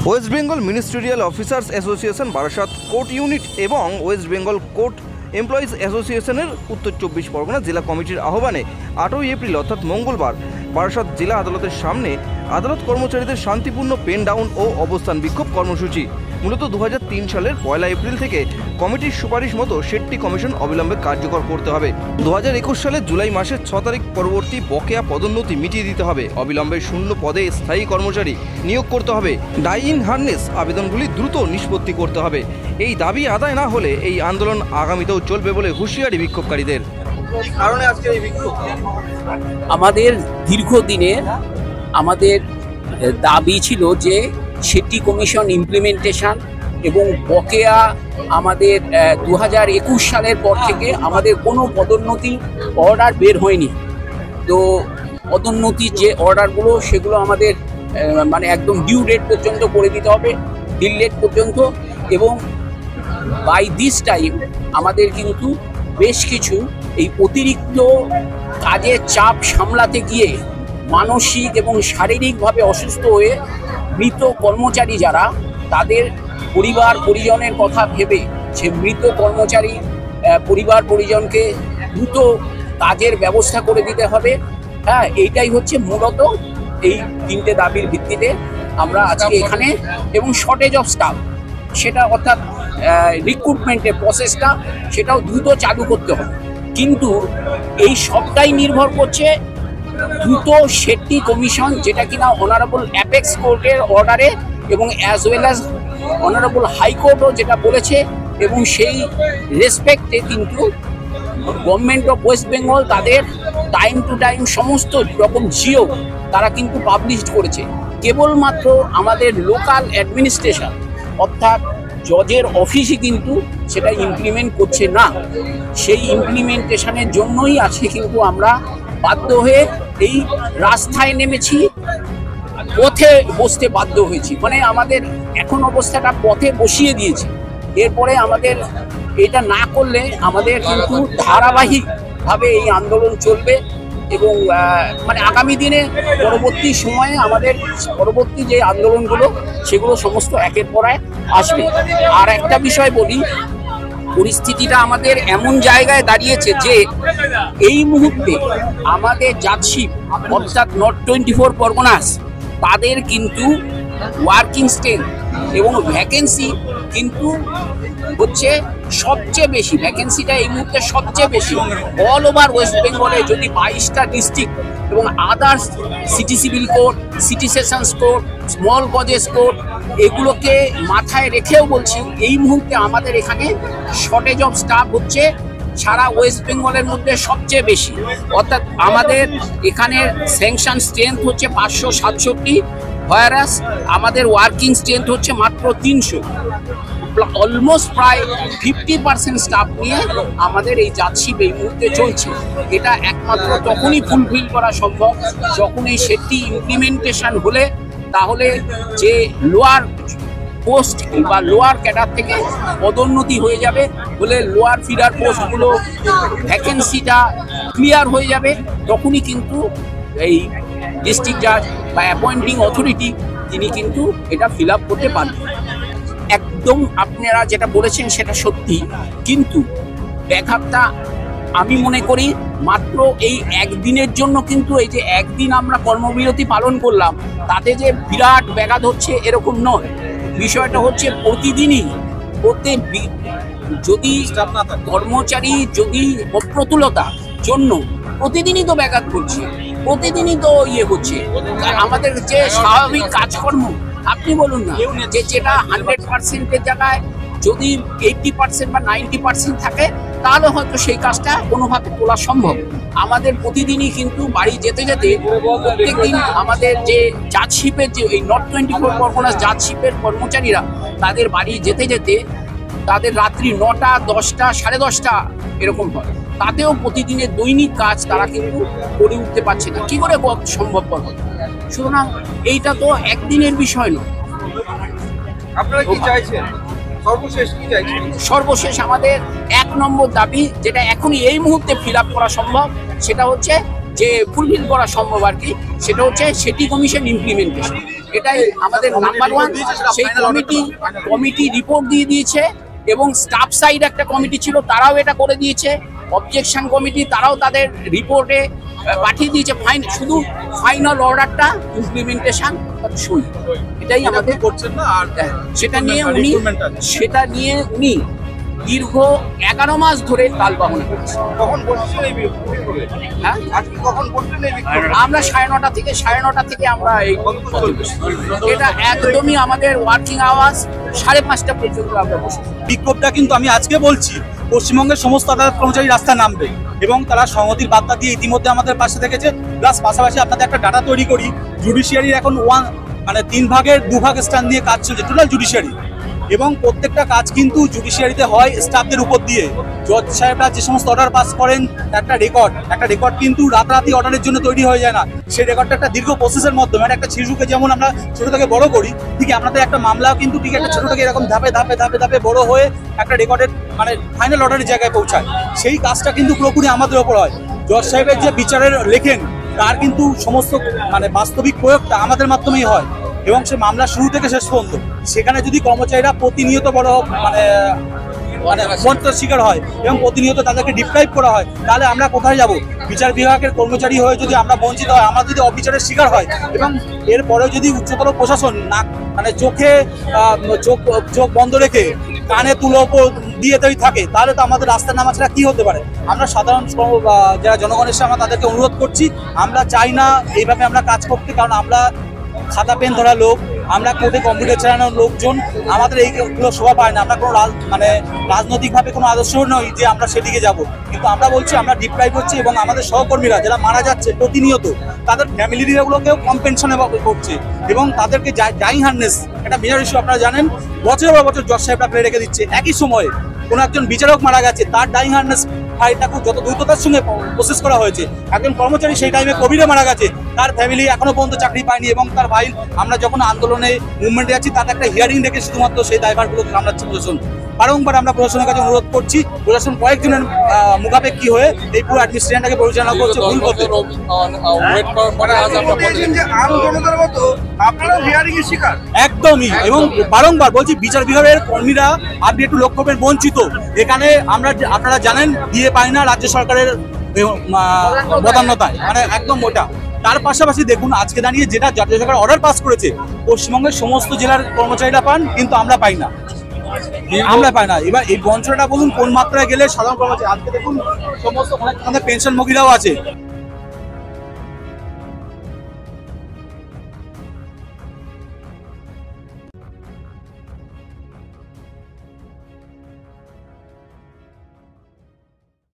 West Bengal ministerial officers association Barasat court unit এবং West Bengal court employees অ্যাসোসিয়েশনের উত্তর 24 পরগনা জেলা কমিটির আহ্বানে 8ই এপ্রিল অর্থাৎ মঙ্গলবার বারাসাত জেলা আদালতের সামনে আদালত কর্মচারীদের শান্তিপূর্ণ পেন ডাউন ও অবস্থান বিক্ষোভ কর্মসূচি। মূলত 2003 সালের 1 এপ্রিল থেকে কমিটির সুপারিশ মতো শেট্টি কমিশন অবিলম্বে কার্যকর করতে হবে। 2021 সালের জুলাই মাসের 6 তারিখ পরবর্তী বকেয়া পদোন্নতি মিটিয়ে দিতে হবে। অবিলম্বে শূন্য পদে স্থায়ী কর্মচারী নিয়োগ করতে হবে। ডাই ইন হার্নেস আবেদনগুলি দ্রুত নিষ্পত্তি করতে হবে। এই দাবি আদায় না হলে এই আন্দোলন আগামীতেও চলবে বলে হুঁশিয়ারি বিক্ষোভকারীদের। কারণে আজকে এই বিক্ষোভ আমাদের দীর্ঘদিনের আমাদের দাবি ছিল যে শেট্টি কমিশন ইমপ্লিমেন্টেশন এবং বকেয়া আমাদের 2021 সালের পর থেকে আমাদের কোনো পদোন্নতি অর্ডার বের হয়নি। তো পদোন্নতির যে অর্ডারগুলো সেগুলো আমাদের মানে একদম ডিউ ডেট পর্যন্ত করে দিতে হবে, ডিল ডেট পর্যন্ত। এবং বাই দিস টাইম আমাদের কিন্তু বেশ কিছু এই অতিরিক্ত কাজের চাপ সামলাতে গিয়ে মানসিক এবং শারীরিকভাবে অসুস্থ হয়ে মৃত কর্মচারী যারা, তাদের পরিবার পরিজনের কথা ভেবে সে মৃত কর্মচারী পরিবার পরিজনকে দ্রুত কাজের ব্যবস্থা করে দিতে হবে। হ্যাঁ, এইটাই হচ্ছে মূলত এই তিনটে দাবির ভিত্তিতে আমরা আজকে এখানে। এবং শর্টেজ অফ স্টাফ, সেটা অর্থাৎ রিক্রুটমেন্টের প্রসেসটা সেটাও দ্রুত চালু করতে হবে। কিন্তু এই সবটাই নির্ভর করছে দ্রুত শেট্টি কমিশন, যেটা কিনা অনারেবল অ্যাপেক্স কোর্টের অর্ডারে এবং অ্যাজ ওয়েল অ্যাজ অনারেবল হাইকোর্টও যেটা বলেছে, এবং সেই রেসপেক্টে কিন্তু গভর্নমেন্ট অফ ওয়েস্ট বেঙ্গল তাদের টাইম টু টাইম সমস্ত রকম জিও তারা কিন্তু পাবলিশড করেছে। কেবলমাত্র আমাদের লোকাল অ্যাডমিনিস্ট্রেশন অর্থাৎ জজের অফিসই কিন্তু সেটা ইমপ্লিমেন্ট করছে না। সেই ইমপ্লিমেন্টেশনের জন্যই আজকে কিন্তু আমরা বাধ্য হয়ে এই রাস্তায় নেমেছি, পথে বসতে বাধ্য হয়েছি। মানে আমাদের এখন অবস্থাটা পথে বসিয়ে দিয়েছি। এরপরে আমাদের এটা না করলে আমাদের কিন্তু ধারাবাহিকভাবে এই আন্দোলন চলবে এবং মানে আগামী দিনে পরবর্তী সময়ে আমাদের পরবর্তী যে আন্দোলনগুলো সেগুলো সমস্ত একের পর এক আসবে। আর একটা বিষয় বলি, পরিস্থিতিটা আমাদের এমন জায়গায় দাঁড়িয়েছে যে এই মুহূর্তে আমাদের জাজশিপ অর্থাৎ নর্থ 24 পরগনাস তাদের কিন্তু ওয়ার্কিং স্ট্রেংথ এবং ভ্যাকেন্সি কিন্তু হচ্ছে সবচেয়ে বেশি। ভ্যাকেন্সিটা এই মুহূর্তে সবচেয়ে বেশি অল ওভার ওয়েস্ট বেঙ্গলে। যদি 22টা ডিস্ট্রিক্ট এবং others city civil court, city sessions court, small causes court এগুলোকে মাথায় রেখেও বলছি, এই মুহূর্তে আমাদের এখানে শর্টেজ অফ স্টাফ হচ্ছে সারা ওয়েস্ট বেঙ্গলের মধ্যে সবচেয়ে বেশি। অর্থাৎ আমাদের এখানের স্যাংশন স্ট্রেংথ হচ্ছে 567, ভায়ারাস আমাদের ওয়ার্কিং স্ট্রেংথ হচ্ছে মাত্র 300। অলমোস্ট প্রায় 50% স্টাফ নিয়ে আমাদের এই জাজশিপ এই মুহূর্তে চলছে। এটা একমাত্র তখনই ফুলফিল করা সম্ভব যখন এই শেট্টি ইমপ্লিমেন্টেশন হলে, তাহলে যে লোয়ার পোস্ট বা লোয়ার ক্যাডার থেকে পদোন্নতি হয়ে যাবে, বলে লোয়ার ফিডার পোস্টগুলো ভ্যাকেন্সিটা ক্লিয়ার হয়ে যাবে, তখনই কিন্তু এই ডিস্ট্রিক্ট জাজ বা অ্যাপয়েন্টিং অথরিটি তিনি কিন্তু এটা ফিল আপ করতে পারবেন। একদম আপনারা যেটা বলেছেন সেটা সত্যি, কিন্তু ব্যাঘাতটা আমি মনে করি মাত্র এই একদিনের জন্য। কিন্তু এই যে একদিন আমরা কর্মবিরতি পালন করলাম তাতে যে বিরাট ব্যাঘাত হচ্ছে এরকম নয়। বিষয়টা হচ্ছে প্রতিদিনই যদি কর্মচারী যদি অপ্রতুলতার জন্য প্রতিদিনই তো ব্যাঘাত করছে, প্রতিদিনই তো হচ্ছে। আমাদের যে স্বাভাবিক কাজকর্ম আপনি বলুন না, যে যেটা 100%-এর জায়গায় যদি 80% বা 90% থাকে তাহলে হয়তো সেই কাজটা কোনোভাবে তোলা সম্ভব। আমাদের প্রতিদিনই কিন্তু বাড়ি যেতে যেতে প্রত্যেকদিন আমাদের যে জাজশিপের যে এই নর্থ 24 পরগনাস জাজশিপের কর্মচারীরা তাদের বাড়ি যেতে যেতে তাদের রাত্রি 9টা, 10টা, 10:30 এরকম হয়। তাতেও প্রতিদিনের দৈনিক কাজ তারা কিন্তু করে উঠতে পারছে না। কি করে সম্ভবপর হবে? সুতরাং এইটা তো একদিনের বিষয় নয়। আপনারা কি চাইছেন? সর্বশেষ কি চাইছেন? সর্বশেষ আমাদের 1 নম্বর দাবি, যেটা এখনই এই মুহূর্তে ফিল আপ করা সম্ভব, সেটা হচ্ছে যে ফুলফিল করা সম্ভব আর কি, সেটা হচ্ছে সিটি কমিশন ইমপ্লিমেন্টেশন। এটাই আমাদের নাম্বার ওয়ান। সেই কমিটি রিপোর্ট দিয়ে দিয়েছে, এবং স্টাফ সাইড একটা কমিটি ছিল, তারাও এটা করে দিয়েছে। অবজেকশন কমিটি তারাও তাদের রিপোর্টে পাঠিয়ে দিয়েছে। শুধু ফাইনাল অর্ডারটা ইমপ্লিমেন্টেশন সই, এটাই আমাদের করছেন না। আর সেটা নিয়ে উনি দীর্ঘ 11 মাস ধরে তালবাহনা করছে। হ্যাঁ, আমরা 9:30 থেকে আমরা এই এটা একদমই আমাদের ওয়ার্কিং আওয়ার্স 5:30 পর্যন্ত আমরা বসে। বিক্ষোভটা কিন্তু আমি আজকে বলছি, পশ্চিমবঙ্গের সমস্ত আদালত কর্মচারী রাস্তায় নামবে এবং তারা সংহতির বার্তা দিয়ে ইতিমধ্যে আমাদের পাশে থেকেছে। প্লাস পাশাপাশি আপনাদের একটা ডাটা তৈরি করি, জুডিশিয়ারির এখন 3 ভাগের 2 ভাগ স্থান দিয়ে কাজ চলছে টোটাল জুডিশিয়ারি, এবং প্রত্যেকটা কাজ কিন্তু জুডিশিয়ারিতে হয় স্টাফদের উপর দিয়ে। জজ সাহেবরা যে সমস্ত অর্ডার পাস করেন, একটা রেকর্ড কিন্তু রাতারাতি অর্ডারের জন্য তৈরি হয়ে যায় না। সেই রেকর্ডটা একটা দীর্ঘ প্রসেসের মাধ্যমে, একটা শিশুকে যেমন আমরা ছোট থেকে বড় করি, ঠিক আপনাদের একটা মামলাও কিন্তু ঠিক একটা ছোট থেকে এরকম ধাপে ধাপে বড় হয়ে একটা রেকর্ডের ফাইনাল অর্ডারের জায়গায় পৌঁছায়। সেই কাজটা কিন্তু পুরোপুরি আমাদের ওপর হয়। জজ সাহেবের যে বিচারের লেখেন, তার কিন্তু সমস্ত বাস্তবিক প্রয়োগটা আমাদের মাধ্যমেই হয়, এবং সে মামলা শুরু থেকে শেষ পর্যন্ত। সেখানে যদি কর্মচারীরা প্রতিনিয়ত বঞ্চনার শিকার হয় এবং প্রতিনিয়ত তাদেরকে ডিপ্রাইভ করা হয়, তাহলে আমরা কোথায় যাব? বিচার বিভাগের কর্মচারী হয়ে যদি আমরা বঞ্চিত হয়, আমরা যদি অবিচারের শিকার হয়, এবং এরপরেও যদি উচ্চতর প্রশাসন চোখ বন্ধ রেখে কানে তুলো দিয়ে থাকে, তাহলে তো আমাদের রাস্তায় নামা ছাড়া কি হতে পারে? আমরা সাধারণ যারা জনগণের সামনে তাদেরকে অনুরোধ করছি, আমরা চাই না এইভাবে আমরা কাজ করতে, কারণ আমরা খাতা পেন ধরা লোক, আমরা কোর্টে কম্পিউটার চালানোর লোকজন, আমাদের এইগুলো শোভা পায় না। আমরা কোনো রাজনৈতিকভাবে কোনো আদর্শ নই যে আমরা সেদিকে যাব, কিন্তু আমরা বলছি আমরা ডিপ্রাইভ হচ্ছে, এবং আমাদের সহকর্মীরা যারা মারা যাচ্ছে প্রতিনিয়ত, তাদের ফ্যামিলিগুলোকেও কম্পেনশনে করছে, এবং তাদেরকে ডাইং হার্নেস একটা মেজর ইস্যু। আপনারা জানেন, বছরের পর বছর জজ সাহেবরা ফেলে রেখে দিচ্ছে। একই সময়ে কোনো একজন বিচারক মারা গেছে, তার ডাইং হার্নেস ফাইলটাকে যত দ্রুততার সঙ্গে প্রসেস করা হয়েছে। একজন কর্মচারী সেই টাইমে কোভিডে মারা গেছে, তার ফ্যামিলি এখনো পর্যন্ত চাকরি পায়নি, এবং তার ভাই, আমরা যখন আন্দোলনে মুভমেন্টে যাচ্ছি, তাতে একটা হিয়ারিং রেখে শুধুমাত্র সেই দায়ভারগুলো সামলাচ্ছে প্রশাসন। বারংবার আমরা প্রশাসনের কাছে অনুরোধ করছি, প্রশাসন কয়েকজনের মুখাপেক্ষি হয়ে এই পুরো অ্যাডমিনিস্ট্রেশনটাকে পরিচালনা করছে ভুল করতে। একদমই, এবং বারংবার বলছি, বিচার বিভাগের কর্মীরা আপনি একটু লক্ষ্য করবেন বঞ্চিত। এখানে আপনারা জানেন দিয়ে পাই না রাজ্য সরকারের বদান্যতায়, একদম ওটা। তার পাশাপাশি দেখুন, আজকে দাঁড়িয়ে যেটা জাতীয় সরকার অর্ডার পাস করেছে, পশ্চিমবঙ্গের সমস্ত জেলার কর্মচারীরা পান, কিন্তু আমরা পাই না। এবার এই বঞ্চনাটা বলুন কোন মাত্রায় গেলে সাধারণ কর্মচারী, আজকে দেখুন সমস্ত পেনশন মহিলাও আছে,